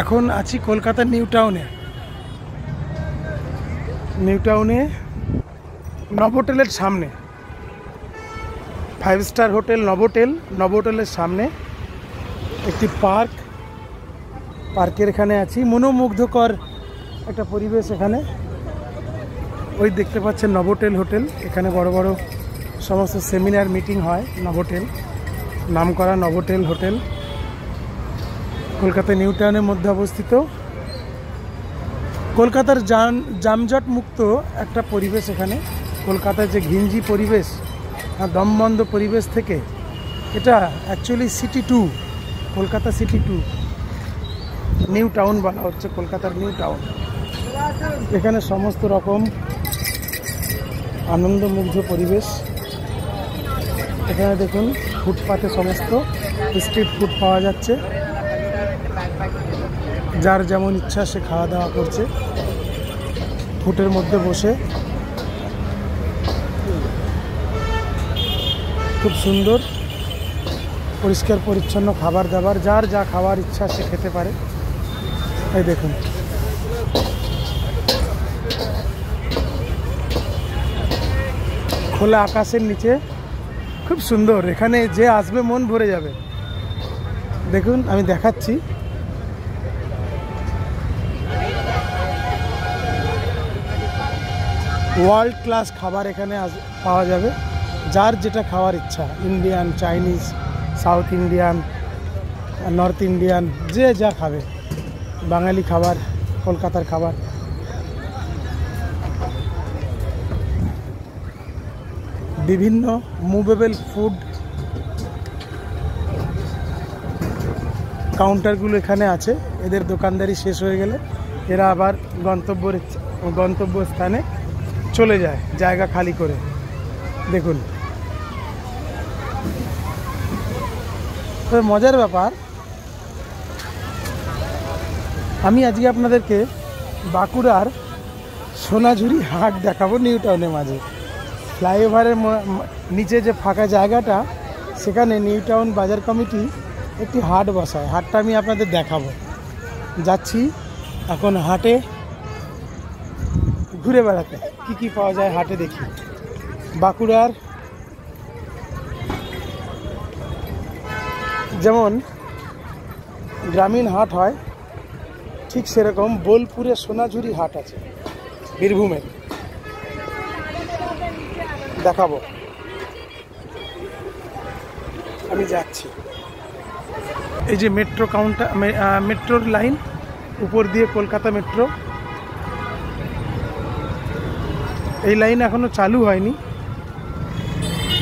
এখন আছি কলকাতার নিউ টাউনে। নভোটেলের সামনে, 5 স্টার হোটেল নভোটেলের সামনে একটি পার্কের এখানে আছি। মনোমুগ্ধকর একটা পরিবেশ এখানে। ওই দেখতে পাচ্ছেন নভোটেল হোটেল। এখানে বড় বড় সমস্ত সেমিনার মিটিং হয়। নভোটেল, নামকরা নভোটেল হোটেল কলকাতা নিউ টাউনের মধ্যে অবস্থিত। কলকাতার যানজট মুক্ত একটা পরিবেশ এখানে। কলকাতার যে ঘিঞ্জি পরিবেশ, দমবন্ধ পরিবেশ থেকে এটা actually city 2, Kolkata city 2, new town বলা হচ্ছে, কলকাতার নিউ টাউন। এখানে সমস্ত রকম আনন্দমুগ্ধ পরিবেশ। এখানে দেখুন ফুটপাতে সমস্ত স্ট্রিট ফুড পাওয়া যাচ্ছে। যার যেমন ইচ্ছা সে খাওয়া দাওয়া করছে ফুটের মধ্যে বসে। খুব সুন্দর পরিষ্কার পরিচ্ছন্ন খাবার দাবার, যার যা খাওয়ার ইচ্ছা সে খেতে পারে। এই দেখুন খোলা আকাশের নিচে, খুব সুন্দর। এখানে যে আসবে মন ভরে যাবে। দেখুন আমি দেখাচ্ছি। ওয়ার্ল্ড ক্লাস খাবার এখানে পাওয়া যাবে, যার যেটা খাওয়ার ইচ্ছা। Indian, Chinese, south Indian, north Indian, যে যা খাবে। বাঙালি খাবার, কলকাতার খাবার। বিভিন্ন মুভেবল ফুড কাউন্টারগুলো এখানে আছে। এদের দোকানদারি শেষ হয়ে গেলে এরা আবার গন্তব্যস্থানে চলে যায়, জায়গা খালি করে। দেখুন তবে মজার ব্যাপার, আমি আজকে আপনাদেরকে বাঁকুড়ার সোনাঝুরি হাট দেখাবো। নিউ টাউনের মাঝে ফ্লাইওভারের নিচে যে ফাঁকা জায়গাটা, সেখানে নিউ টাউন বাজার কমিটি একটি হাট বসায়। হাটটা আমি আপনাদের দেখাবো। যাচ্ছি এখন হাটে ঘুরে বেড়াতে। কি কি পাওয়া যায় হাটে দেখি। বাঁকুড়ার যেমন গ্রামীণ হাট হয়, ঠিক সেরকম বোলপুরে সোনাঝুরি হাট আছে, বীরভূমের। দেখাবো, আমি যাচ্ছি। এই যে মেট্রোর লাইন, উপর দিয়ে কলকাতা মেট্রো। এই লাইন এখনো চালু হয়নি,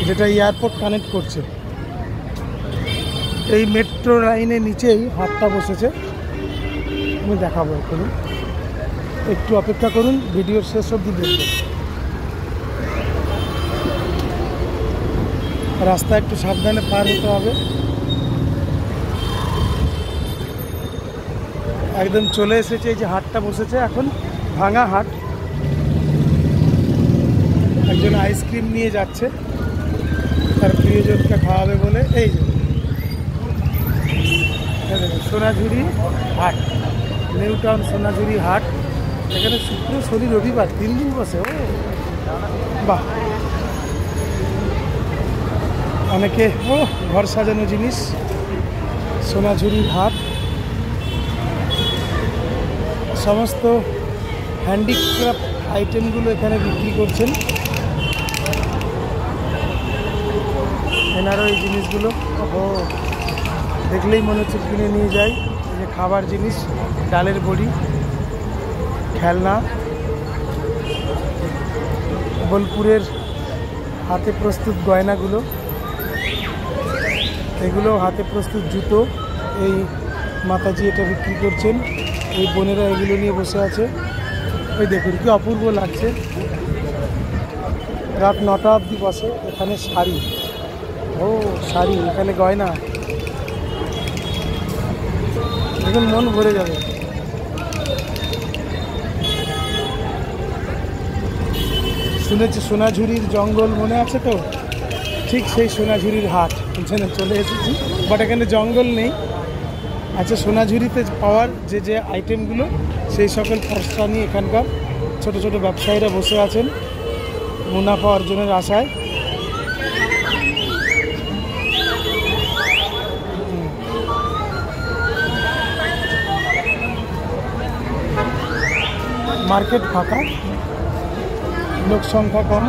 যেটা এয়ারপোর্ট কানেক্ট করছে। এই মেট্রো লাইনের নিচেই হাটটা বসেছে। আমি দেখাবো এখানে, একটু অপেক্ষা করুন, ভিডিওর শেষ অবধি দেখবেন। রাস্তা একটু সাবধানে পার হতে হবে। একদম চলে এসেছে। এই যে হাটটা বসেছে এখন, ভাঙা হাট। একজন আইসক্রিম নিয়ে যাচ্ছে তার প্রিয়জনকে খাওয়াবে বলে। এই যে সোনাঝুরি হাট, নিউ টাউন সোনাঝুরি হাট। এখানে শুক্র, শনি, রবিবার 3 দিন বসে। ও বাহ, অনেকে ঘর সাজানো জিনিস। সোনাঝুরি হাট সমস্ত হ্যান্ডিক্রাফট আইটেমগুলো এখানে বিক্রি করছেন এনারও। এই জিনিসগুলো দেখলেই মনে হচ্ছে কিনে নিয়ে যাই। এই যে খাবার জিনিস, ডালের বড়ি, খেলনা, বোলপুরের হাতে প্রস্তুত গয়নাগুলো, এগুলো হাতে প্রস্তুত জুতো। এই মাতাজি এটা বিক্রি করছেন, এই বোনেরা এগুলো নিয়ে বসে আছে। ওই দেখুন কি অপূর্ব লাগছে। রাত 9টা অবধি বসে এখানে। শাড়ি, শাড়ি, এখানে গয়না, দেখুন মন ভরে যাবে। শুনেছি সোনাঝুরির জঙ্গল, মনে আছে তো? ঠিক সেই সোনাঝুরির হাট এখানে চলে এসেছি, বাট এখানে জঙ্গল নেই। আচ্ছা, সোনাঝুরিতে পাওয়ার যে যে আইটেমগুলো সেই সকল খরচা নিয়ে এখানকার ছোট ছোট ব্যবসায়ীরা বসে আছেন মুনাফা অর্জনের আশায়। মার্কেট ফাঁকা, লোক সংখ্যা কম।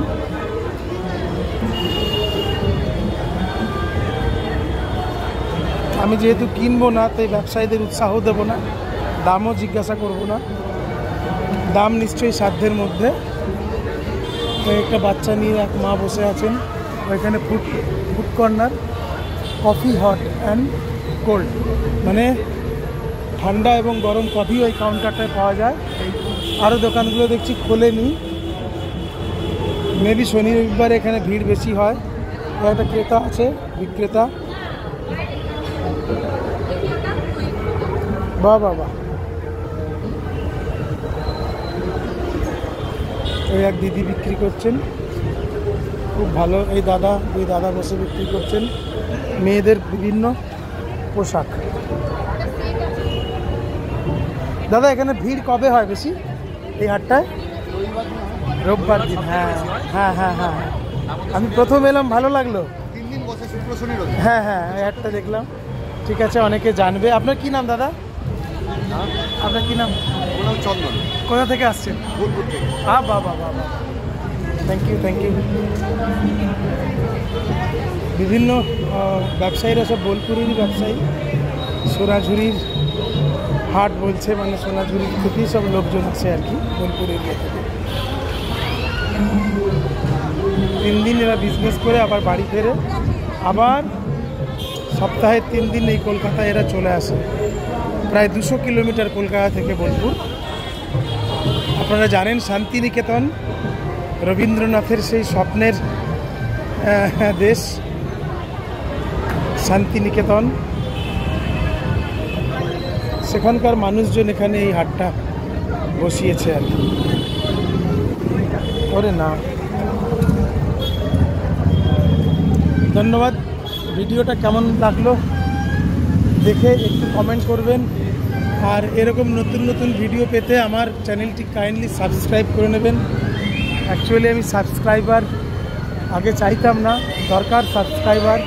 আমি যেহেতু কিনবো না তাই ব্যবসায়ীদের উৎসাহ দেবো না, দামও জিজ্ঞাসা করব না। দাম নিশ্চয়ই সাধ্যের মধ্যে। একটা বাচ্চা নিয়ে এক মা বসে আছেন ওইখানে। Food corner, coffee hot and cold, মানে ঠান্ডা এবং গরম কফি ওই কাউন্টারটায় পাওয়া যায়। আরও দোকানগুলো দেখছি খোলেনি, মেবি শনি রবিবার এখানে ভিড় বেশি হয়। একটা ক্রেতা আছে, বিক্রেতা। বাহ বাহ বাহ, ওই এক দিদি বিক্রি করছেন, খুব ভালো। এই দাদা, দুই দাদা বসে বিক্রি করছেন মেয়েদের বিভিন্ন পোশাক। দাদা এখানে ভিড় কবে হয় বেশি এই হাটটায়? রোববার দিন। হ্যাঁ হ্যাঁ হ্যাঁ হ্যাঁ, আমি প্রথম এলাম, ভালো লাগলো। 3 দিন বসে, শুক্র শনি রবি। হ্যাঁ হ্যাঁ, এই হাটটা দেখলাম। ঠিক আছে, অনেকে জানবে। আপনার কি নাম দাদা? আপনার কি নাম? চন্দন। কোথা থেকে আসছেন? বোলপুর থেকে। বাহ বাহ বাহ বাহ, থ্যাংক ইউ থ্যাংক ইউ। বিভিন্ন ব্যবসায়ীরা সব বোলপুরেরই ব্যবসায়ী। সোনাঝুরির হাট বলছে, মানে সোনাঝুরির থেকেই সব লোকজন আছে আর কি, বোলপুর এরিয়া থেকে। 3 দিন এরা বিজনেস করে আবার বাড়ি ফেরে, আবার সপ্তাহে 3 দিন এই কলকাতায় এরা চলে আসে। প্রায় 200 কিলোমিটার কলকাতা থেকে বোলপুর। আপনারা জানেন শান্তিনিকেতন রবীন্দ্রনাথের সেই স্বপ্নের দেশ, শান্তিনিকেতন। সেখানকার মানুষজন এখানে এই হাটটা বসিয়েছে আর কি। ওরে না, ধন্যবাদ। ভিডিওটা কেমন লাগলো দেখে একটু কমেন্ট করবেন। আর এরকম নতুন নতুন ভিডিও পেতে আমার চ্যানেলটি কাইন্ডলি সাবস্ক্রাইব করে নেবেন। অ্যাকচুয়ালি আমি সাবস্ক্রাইবার আগে চাইতাম না, দরকার সাবস্ক্রাইবার।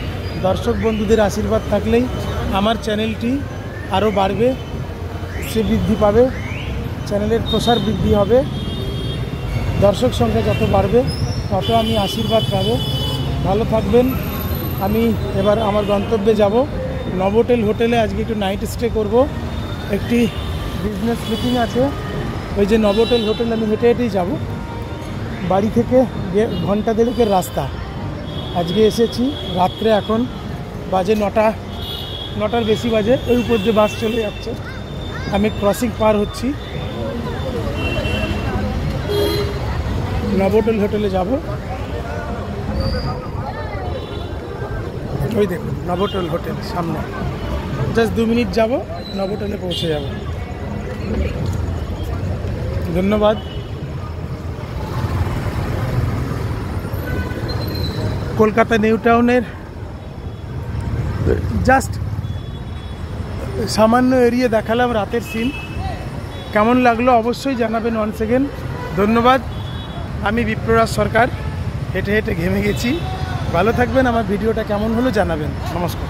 দর্শক বন্ধুদের আশীর্বাদ থাকলেই আমার চ্যানেলটি আরও বাড়বে, সে বৃদ্ধি পাবে, চ্যানেলের প্রসার বৃদ্ধি হবে। দর্শক সংখ্যা যত বাড়বে তত আমি আশীর্বাদ পাবো। ভালো থাকবেন। আমি এবার আমার গন্তব্যে যাব, নভোটেল হোটেলে। আজকে একটু নাইট স্টে করব, একটি বিজনেস মিটিং আছে। ওই যে নভোটেল হোটেল আমি হেঁটে হেঁটেই যাব, বাড়ি থেকে ঘন্টা দেড়েকের রাস্তা। আজকে এসেছি রাত্রে, এখন বাজে 9টার বেশি বাজে। ওই উপর যে বাস চলে যাচ্ছে, আমি ক্রসিং পার হচ্ছি, নভোটেল হোটেলে যাব। ওই দেখুন নভোটেল হোটেল সামনে, জাস্ট 2 মিনিট যাব, নভোটেলে পৌঁছে যাব। ধন্যবাদ। কলকাতা নিউ টাউনের জাস্ট সামান্য এরিয়া দেখালাম, রাতের সিন। কেমন লাগলো অবশ্যই জানাবেন ওয়ান সেকেন্ড। ধন্যবাদ। আমি বিপ্ররাজ সরকার, হেঁটে হেঁটে ঘেমে গেছি। ভালো থাকবেন। আমার ভিডিওটা কেমন হলো জানাবেন। নমস্কার।